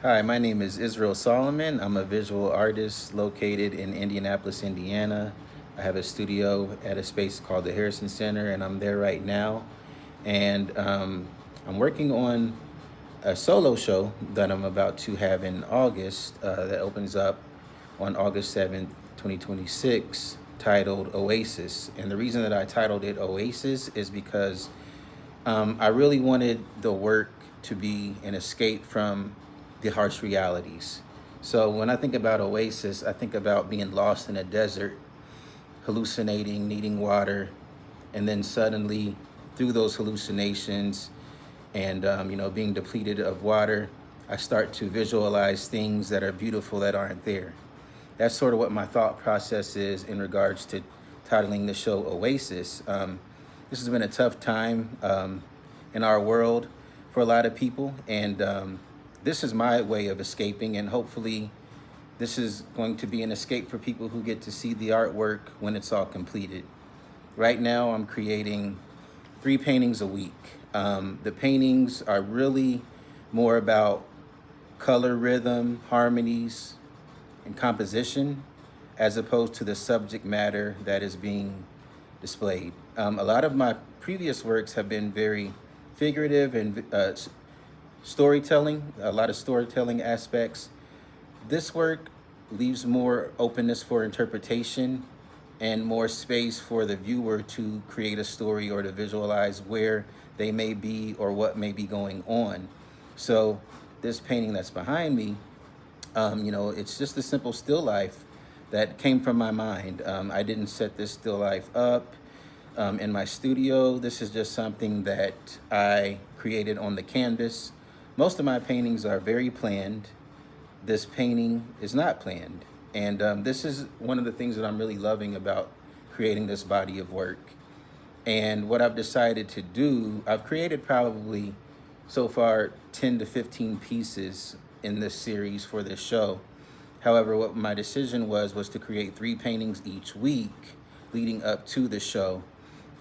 Hi, my name is Israel Solomon. I'm a visual artist located in Indianapolis, Indiana. I have a studio at a space called the Harrison Center, and I'm there right now. And I'm working on a solo show that I'm about to have in August that opens up on August 7th, 2026, titled Oasis. And the reason that I titled it Oasis is because I really wanted the work to be an escape from the harsh realities. So when I think about Oasis, I think about being lost in a desert, hallucinating, needing water, and then suddenly, through those hallucinations and being depleted of water, I start to visualize things that are beautiful that aren't there. That's sort of what my thought process is in regards to titling the show Oasis. This has been a tough time in our world for a lot of people, and this is my way of escaping, and hopefully, this is going to be an escape for people who get to see the artwork when it's all completed. Right now, I'm creating 3 paintings a week. The paintings are really more about color, rhythm, harmonies, and composition as opposed to the subject matter that is being displayed. A lot of my previous works have been very figurative and storytelling, a lot of storytelling aspects. This work leaves more openness for interpretation and more space for the viewer to create a story or to visualize where they may be or what may be going on. So, this painting that's behind me, it's just a simple still life that came from my mind. I didn't set this still life up in my studio. This is just something that I created on the canvas. Most of my paintings are very planned. This painting is not planned. And this is one of the things that I'm really loving about creating this body of work. And what I've decided to do, I've created probably so far 10 to 15 pieces in this series for this show. However, what my decision was to create 3 paintings each week leading up to the show,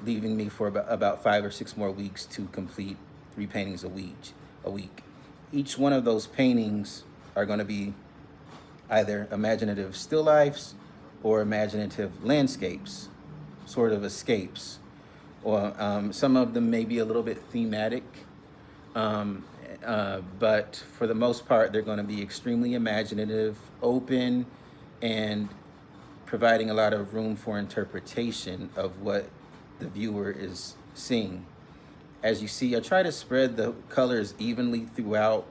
leaving me for about 5 or 6 more weeks to complete 3 paintings a week. Each one of those paintings are going to be either imaginative still lifes or imaginative landscapes, sort of escapes. Or some of them may be a little bit thematic, um, but for the most part, they're going to be extremely imaginative, open, and providing a lot of room for interpretation of what the viewer is seeing. As you see, I try to spread the colors evenly throughout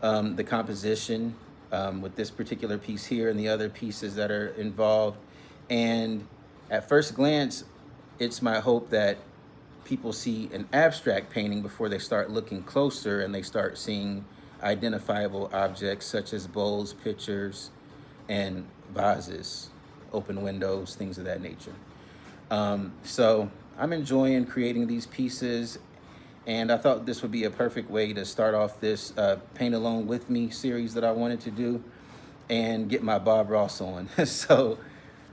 the composition with this particular piece here and the other pieces that are involved. And at first glance, it's my hope that people see an abstract painting before they start looking closer and they start seeing identifiable objects such as bowls, pitchers, and vases, open windows, things of that nature. So I'm enjoying creating these pieces, and I thought this would be a perfect way to start off this Paint Along With Me series that I wanted to do and get my Bob Ross on. So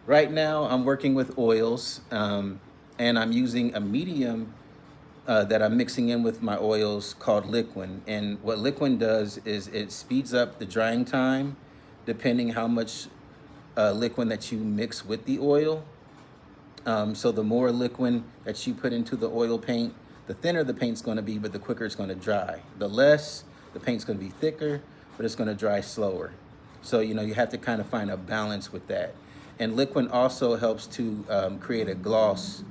right now I'm working with oils, and I'm using a medium that I'm mixing in with my oils called Liquin. And what Liquin does is it speeds up the drying time depending how much liquid that you mix with the oil. So the more liquid that you put into the oil paint, the thinner the paint's going to be, but the quicker it's going to dry. The less, the paint's going to be thicker, but it's going to dry slower. So you have to kind of find a balance with that. And liquid also helps to create a gloss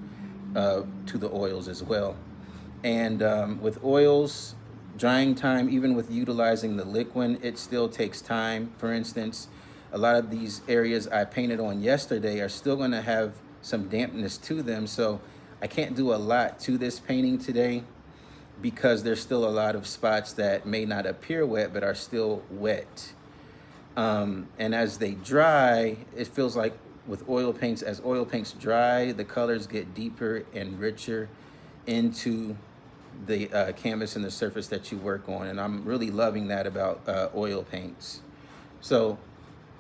to the oils as well. And with oils, drying time, even with utilizing the liquid, it still takes time. For instance, a lot of these areas I painted on yesterday are still going to have some dampness to them. So I can't do a lot to this painting today because there's still a lot of spots that may not appear wet but are still wet. And as they dry, it feels like with oil paints, as oil paints dry, the colors get deeper and richer into the canvas and the surface that you work on. And I'm really loving that about oil paints. So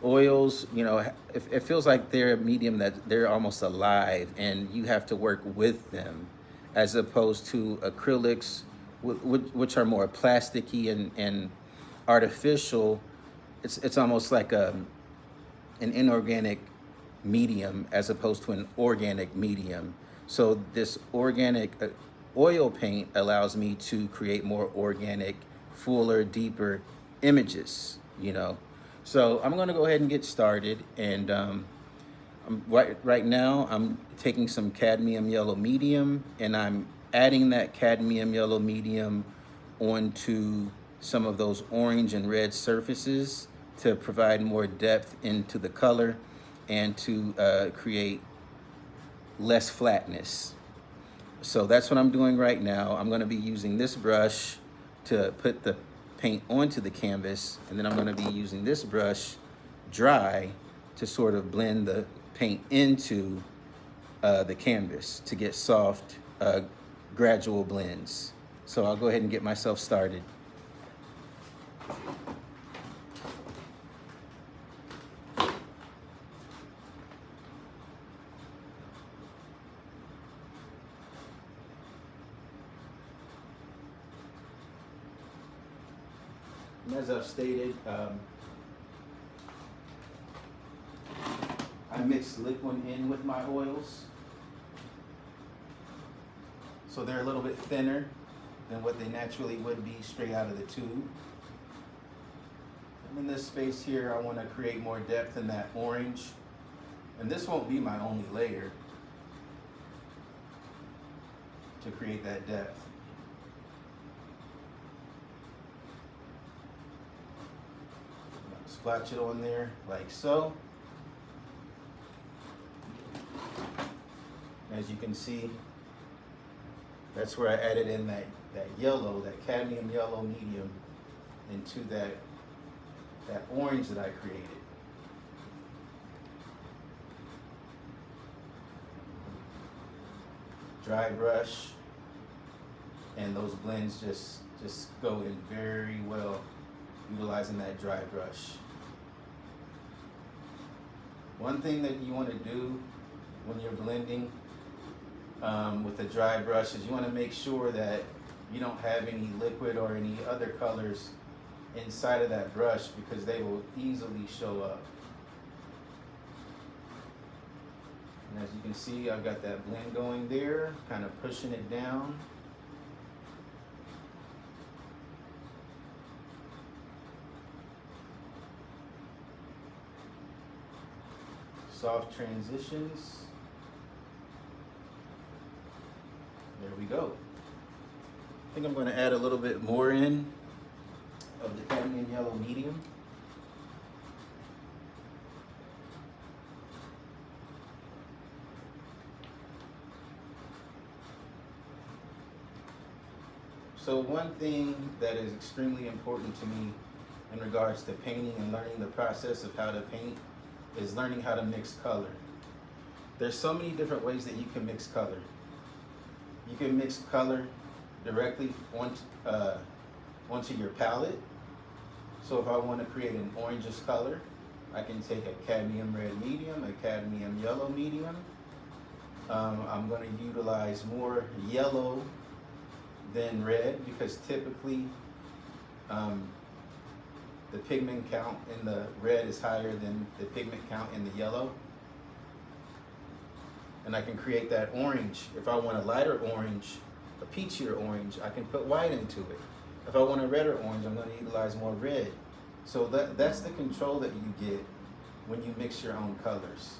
oils, it feels like they're a medium that they're almost alive and you have to work with them as opposed to acrylics, which are more plasticky and artificial, it's almost like an inorganic medium as opposed to an organic medium. So this organic oil paint allows me to create more organic, fuller, deeper images, you know. So I'm gonna go ahead and get started. And right now I'm taking some cadmium yellow medium and I'm adding that cadmium yellow medium onto some of those orange and red surfaces to provide more depth into the color and to create less flatness. So that's what I'm doing right now. I'm gonna be using this brush to put the paint onto the canvas, and then I'm gonna be using this brush dry to sort of blend the paint into the canvas to get soft, gradual blends. So I'll go ahead and get myself started. As I've stated, I mix liquid in with my oils, so they're a little bit thinner than what they naturally would be straight out of the tube. And in this space here, I want to create more depth in that orange. And this won't be my only layer to create that depth. Splotch it on there like so. As you can see, that's where I added in that yellow, that cadmium yellow medium into that orange that I created. Dry brush, and those blends just go in very well utilizing that dry brush. One thing that you want to do when you're blending with a dry brush is you want to make sure that you don't have any liquid or any other colors inside of that brush, because they will easily show up. And as you can see, I've got that blend going there, kind of pushing it down. Soft transitions. There we go. I think I'm going to add a little bit more in of the cadmium yellow medium. So one thing that is extremely important to me in regards to painting and learning the process of how to paint is learning how to mix color. There's so many different ways that you can mix color. You can mix color directly onto your palette. So if I want to create an orangish color, I can take a cadmium red medium, a cadmium yellow medium. I'm going to utilize more yellow than red, because typically the pigment count in the red is higher than the pigment count in the yellow. And I can create that orange. If I want a lighter orange, a peachier orange, I can put white into it. If I want a redder orange, I'm going to utilize more red. So that's the control that you get when you mix your own colors.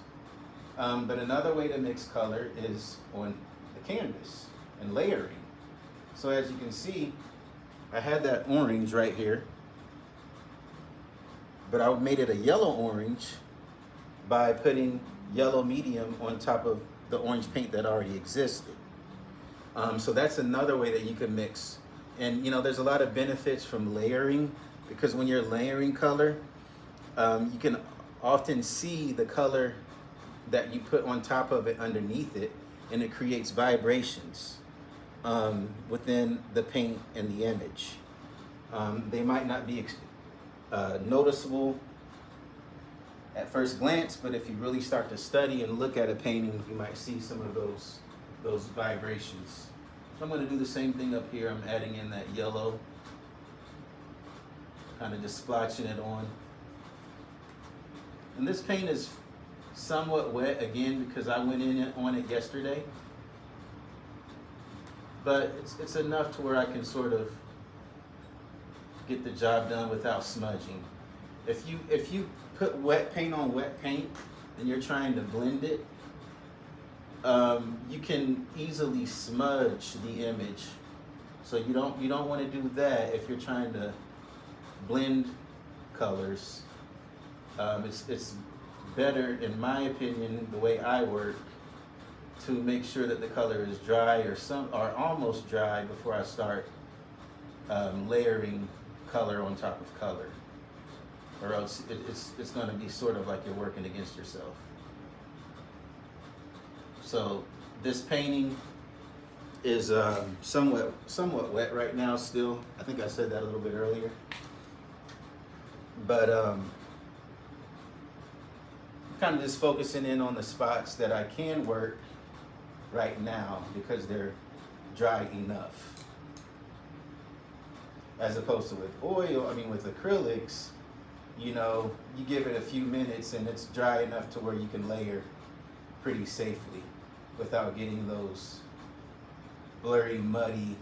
But another way to mix color is on the canvas and layering. So as you can see, I had that orange right here, but I made it a yellow orange by putting yellow medium on top of the orange paint that already existed. So that's another way that you can mix. And you know, there's a lot of benefits from layering, because when you're layering color, you can often see the color that you put on top of it underneath it, and it creates vibrations within the paint and the image. They might not be noticeable at first glance, but if you really start to study and look at a painting, you might see some of those vibrations. So I'm going to do the same thing up here. I'm adding in that yellow. kind of just splotching it on. And this paint is somewhat wet again because I went in on it yesterday. But it's enough to where I can sort of get the job done without smudging. If you put wet paint on wet paint and you're trying to blend it, you can easily smudge the image. So you don't want to do that if you're trying to blend colors. It's better, in my opinion, the way I work, to make sure that the color is dry or almost dry before I start layering color on top of color, or else it's going to be sort of like you're working against yourself. So this painting is somewhat wet right now still. I think I said that a little bit earlier, but kind of just focusing in on the spots that I can work right now because they're dry enough. As opposed to with oil, with acrylics, you give it a few minutes and it's dry enough to where you can layer pretty safely without getting those blurry, muddy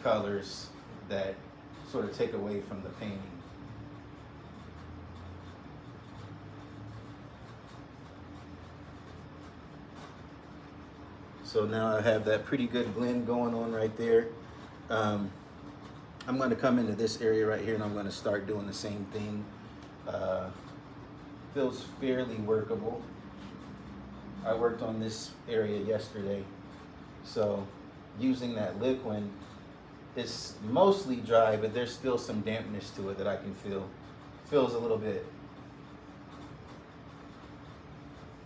colors that sort of take away from the painting. So now I have that pretty good blend going on right there. I'm going to come into this area right here and I'm going to start doing the same thing. Feels fairly workable. I worked on this area yesterday, so using that liquid, it's mostly dry, but there's still some dampness to it that I can feel. Feels a little bit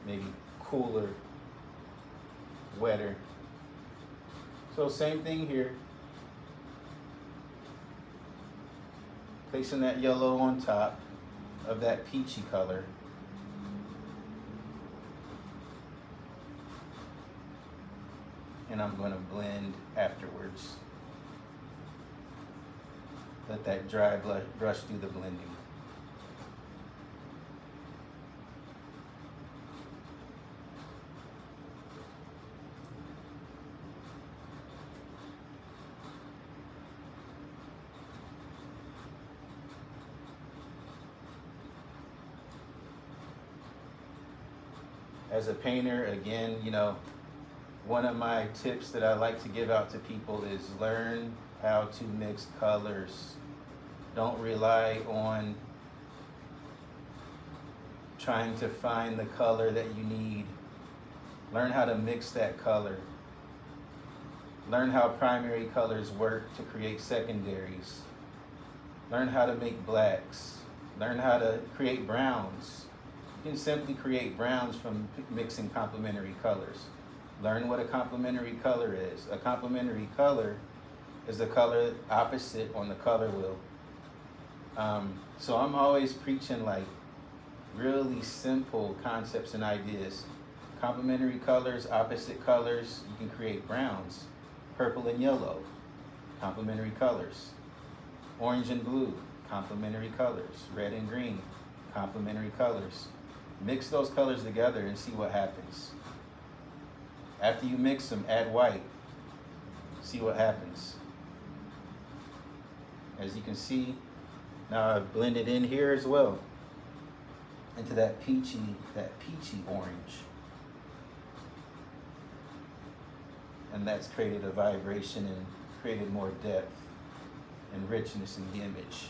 maybe cooler, wetter. So same thing here. Placing that yellow on top of that peachy color. And I'm going to blend afterwards. Let that dry brush do the blending. As a painter, again, one of my tips that I like to give out to people is learn how to mix colors. Don't rely on trying to find the color that you need. Learn how to mix that color. Learn how primary colors work to create secondaries. Learn how to make blacks. Learn how to create browns. You can simply create browns from mixing complementary colors. Learn what a complementary color is. A complementary color is the color opposite on the color wheel. So I'm always preaching like really simple concepts and ideas. Complementary colors, opposite colors, you can create browns. Purple and yellow, complementary colors. Orange and blue, complementary colors. Red and green, complementary colors. Mix those colors together and see what happens. After you mix them, add white. See what happens. As you can see, now I've blended in here as well into that peachy orange. And that's created a vibration and created more depth and richness in the image.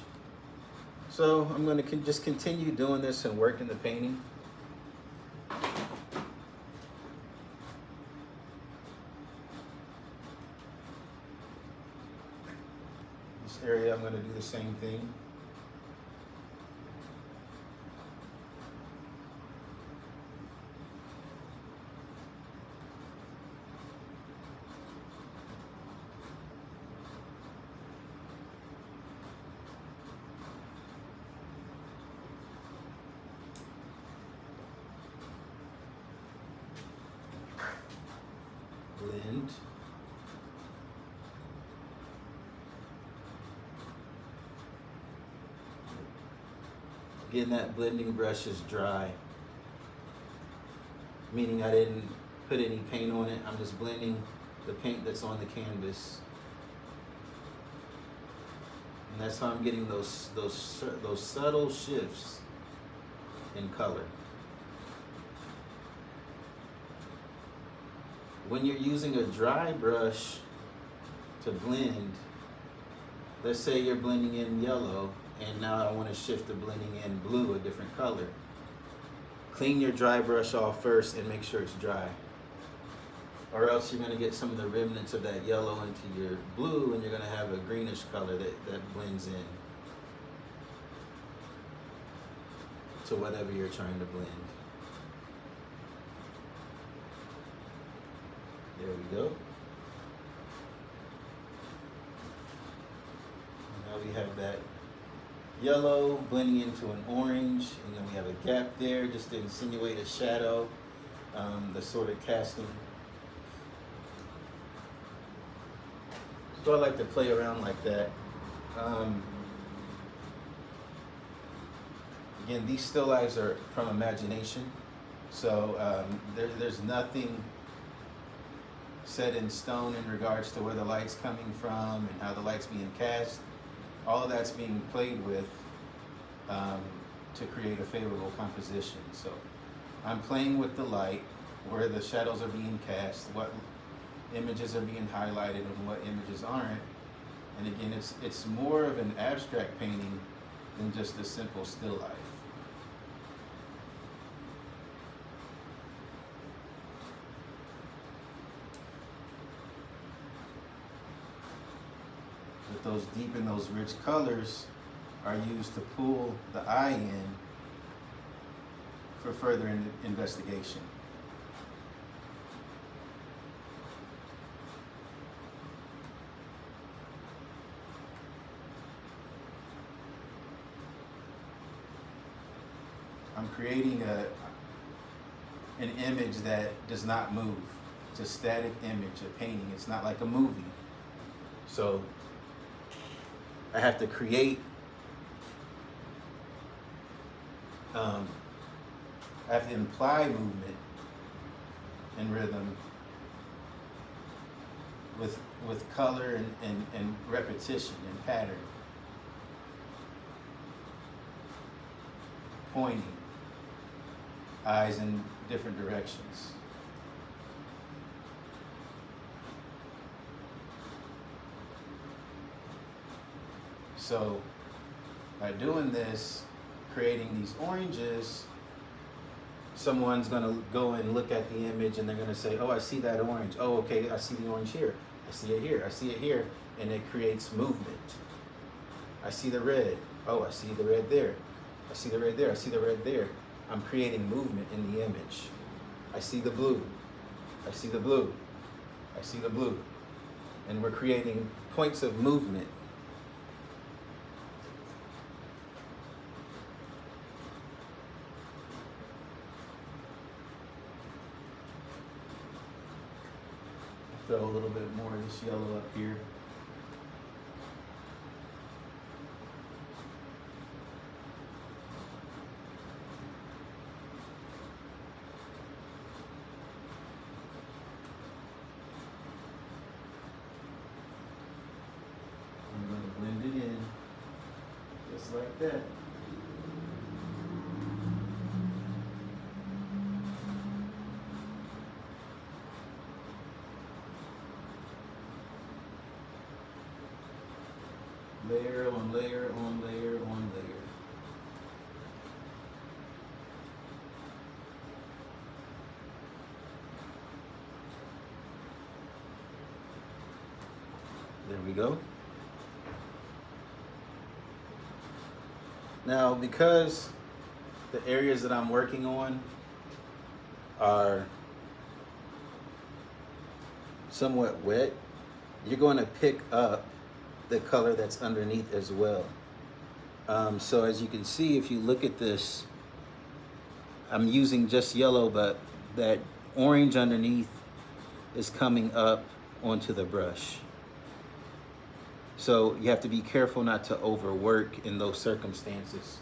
So I'm going to just continue doing this and work in the painting. This area I'm going to do the same thing. Blend. Again, that blending brush is dry, meaning I didn't put any paint on it. I'm just blending the paint that's on the canvas. And that's how I'm getting those subtle shifts in color. When you're using a dry brush to blend, let's say you're blending in yellow, and now I want to shift to blending in blue, a different color. Clean your dry brush off first and make sure it's dry. Or else you're going to get some of the remnants of that yellow into your blue, and you're going to have a greenish color that blends in to whatever you're trying to blend. There we go. Now we have that yellow blending into an orange, and then we have a gap there just to insinuate a shadow, the sort of casting. So I like to play around like that. Again, these still lives are from imagination, so there's nothing set in stone in regards to where the light's coming from and how the light's being cast. All of that's being played with to create a favorable composition. So I'm playing with the light, where the shadows are being cast, what images are being highlighted and what images aren't. And again, it's more of an abstract painting than just a simple still life. But those deep and those rich colors are used to pull the eye in for further investigation. I'm creating an image that does not move. It's a static image, a painting. It's not like a movie. So I have to create, I have to imply movement and rhythm with color and repetition and pattern. Pointing, eyes in different directions. So by doing this, creating these oranges, someone's gonna go and look at the image and they're gonna say, oh, I see that orange. Oh, okay, I see the orange here. I see it here. I see it here. And it creates movement. I see the red. Oh, I see the red there. I see the red there. I see the red there. I'm creating movement in the image. I see the blue. I see the blue. I see the blue. And we're creating points of movement. Throw a little bit more of this yellow up here. I'm going to blend it in just like that. Layer on layer on layer on layer. There we go. Now, because the areas that I'm working on are somewhat wet, you're going to pick up the color that's underneath as well. So as you can see, if you look at this, I'm using just yellow, but that orange underneath is coming up onto the brush. So you have to be careful not to overwork in those circumstances.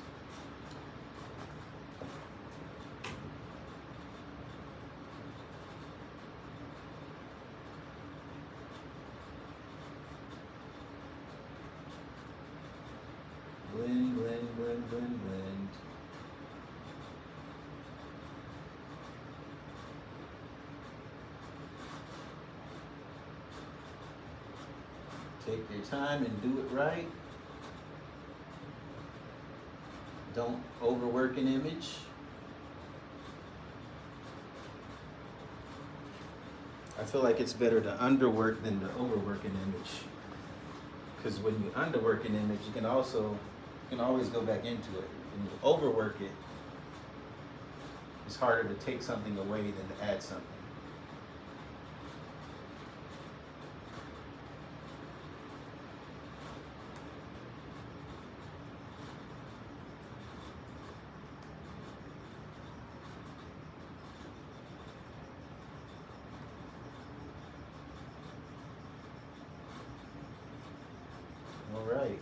Blend, blend, blend, blend, blend. Take your time and do it right. Don't overwork an image. I feel like it's better to underwork than to overwork an image. Because when you underwork an image, you can always go back into it. When you overwork it, it's harder to take something away than to add something. All right.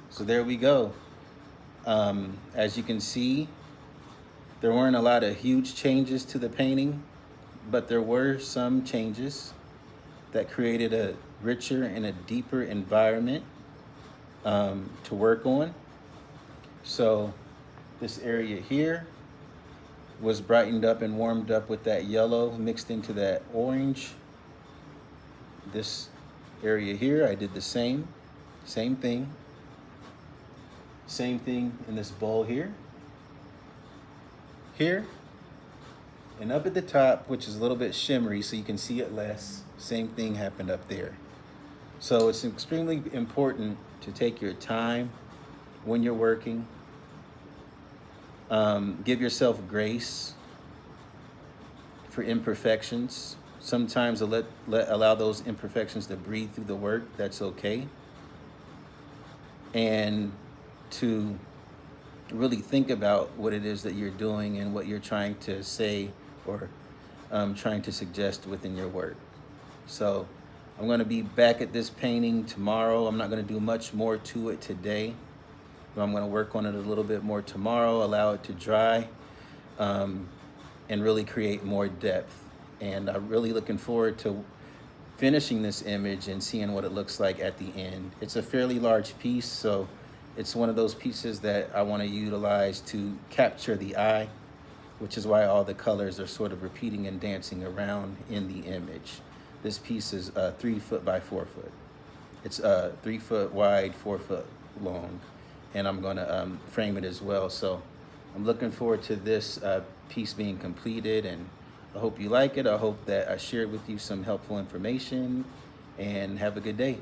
So there we go. As you can see, there weren't a lot of huge changes to the painting, but there were some changes that created a richer and a deeper environment to work on. So this area here was brightened up and warmed up with that yellow mixed into that orange. This area here, I did the same thing. Same thing in this bowl here. Here, and up at the top, which is a little bit shimmery so you can see it less, same thing happened up there. So it's extremely important to take your time when you're working. Give yourself grace for imperfections. Sometimes allow those imperfections to breathe through the work. That's okay. And to really think about what it is that you're doing and what you're trying to say or trying to suggest within your work. So I'm going to be back at this painting tomorrow. I'm not going to do much more to it today, but I'm going to work on it a little bit more tomorrow, allow it to dry, and really create more depth. And I'm really looking forward to finishing this image and seeing what it looks like at the end. It's a fairly large piece, so it's one of those pieces that I want to utilize to capture the eye, which is why all the colors are sort of repeating and dancing around in the image. This piece is 3 foot by 4 foot. It's 3 foot wide, 4 foot long, and I'm going to frame it as well. So I'm looking forward to this piece being completed, and I hope you like it. I hope that I shared with you some helpful information, and have a good day.